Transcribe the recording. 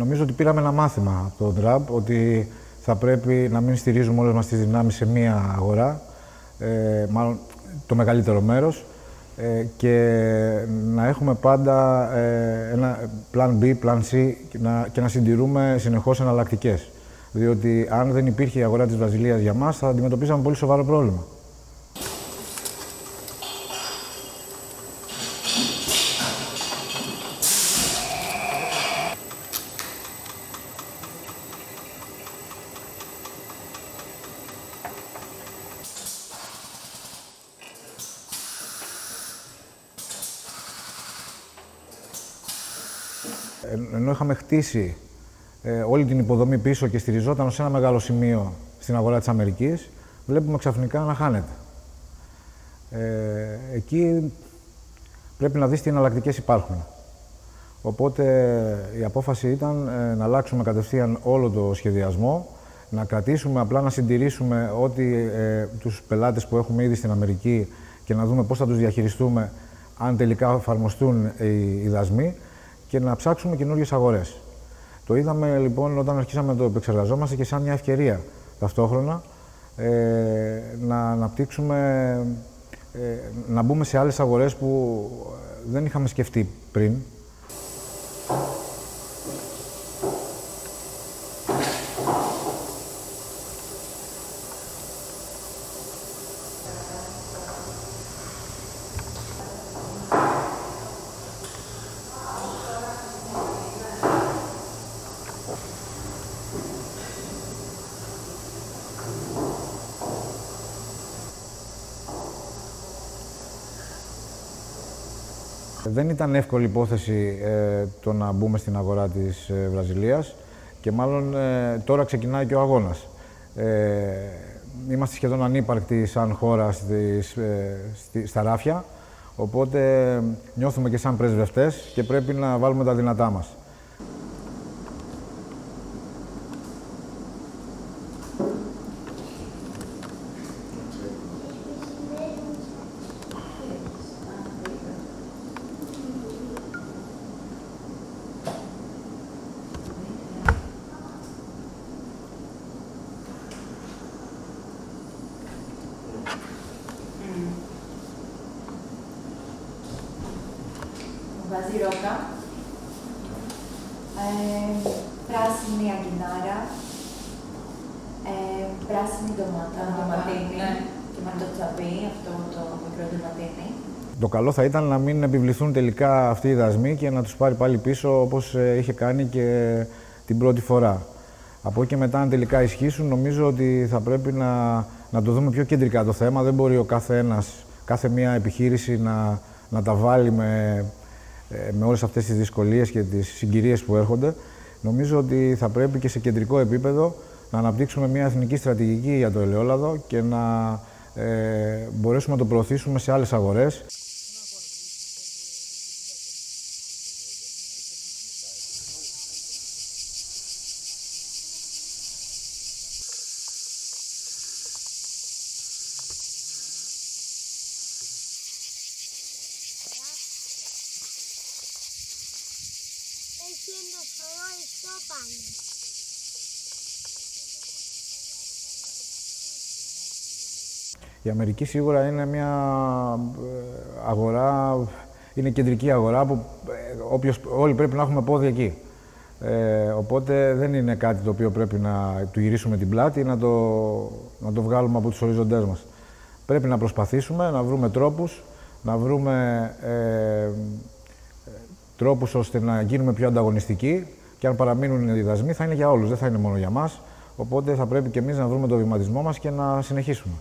Νομίζω ότι πήραμε ένα μάθημα από τον Τραμπ, ότι θα πρέπει να μην στηρίζουμε όλες μας τις δυνάμεις σε μία αγορά, μάλλον το μεγαλύτερο μέρος, και να έχουμε πάντα ένα plan B, plan C και να συντηρούμε συνεχώς εναλλακτικές. Διότι αν δεν υπήρχε η αγορά της Βραζιλίας για μας, θα αντιμετωπίσαμε πολύ σοβαρό πρόβλημα. Ενώ είχαμε χτίσει όλη την υποδομή πίσω και στηριζόταν σε ένα μεγάλο σημείο στην αγορά της Αμερικής, βλέπουμε ξαφνικά να χάνεται. Εκεί πρέπει να δεις τι εναλλακτικές υπάρχουν. Οπότε η απόφαση ήταν να αλλάξουμε κατευθείαν όλο το σχεδιασμό, να κρατήσουμε, απλά να συντηρήσουμε τους πελάτες που έχουμε ήδη στην Αμερική και να δούμε πώς θα τους διαχειριστούμε αν τελικά εφαρμοστούν οι δασμοί, και να ψάξουμε καινούριες αγορές. Το είδαμε λοιπόν όταν αρχίσαμε να το επεξεργαζόμαστε και σαν μια ευκαιρία ταυτόχρονα να αναπτύξουμε, να μπούμε σε άλλες αγορές που δεν είχαμε σκεφτεί πριν. Δεν ήταν εύκολη υπόθεση το να μπούμε στην αγορά της Βραζιλίας και μάλλον τώρα ξεκινάει και ο αγώνας. Είμαστε σχεδόν ανύπαρκτοι σαν χώρα στα ράφια, οπότε νιώθουμε και σαν πρεσβευτές και πρέπει να βάλουμε τα δυνατά μας. Βάζει ρόκα, πράσινη αγκινάρα, πράσινη ντοματίνη και με το τσαπί, αυτό το μικρό ντοματίνι. Το καλό θα ήταν να μην επιβληθούν τελικά αυτοί οι δασμοί και να τους πάρει πάλι πίσω όπως είχε κάνει και την πρώτη φορά. Από εκεί και μετά, αν τελικά ισχύσουν, νομίζω ότι θα πρέπει να το δούμε πιο κεντρικά το θέμα. Δεν μπορεί ο κάθε μία επιχείρηση να τα βάλει με όλες αυτές τις δυσκολίες και τις συγκυρίες που έρχονται. Νομίζω ότι θα πρέπει και σε κεντρικό επίπεδο να αναπτύξουμε μια εθνική στρατηγική για το ελαιόλαδο και να μπορέσουμε να το προωθήσουμε σε άλλες αγορές. Η Αμερική σίγουρα είναι μια αγορά, είναι κεντρική αγορά που όλοι πρέπει να έχουμε πόδι εκεί. Οπότε δεν είναι κάτι το οποίο πρέπει να του γυρίσουμε την πλάτη, να το βγάλουμε από τους οριζοντές μας. Πρέπει να προσπαθήσουμε, να βρούμε τρόπους, τρόπους ώστε να γίνουμε πιο ανταγωνιστικοί, και αν παραμείνουν οι δασμοί θα είναι για όλους, δεν θα είναι μόνο για μας. Οπότε θα πρέπει και εμείς να βρούμε το βηματισμό μας και να συνεχίσουμε.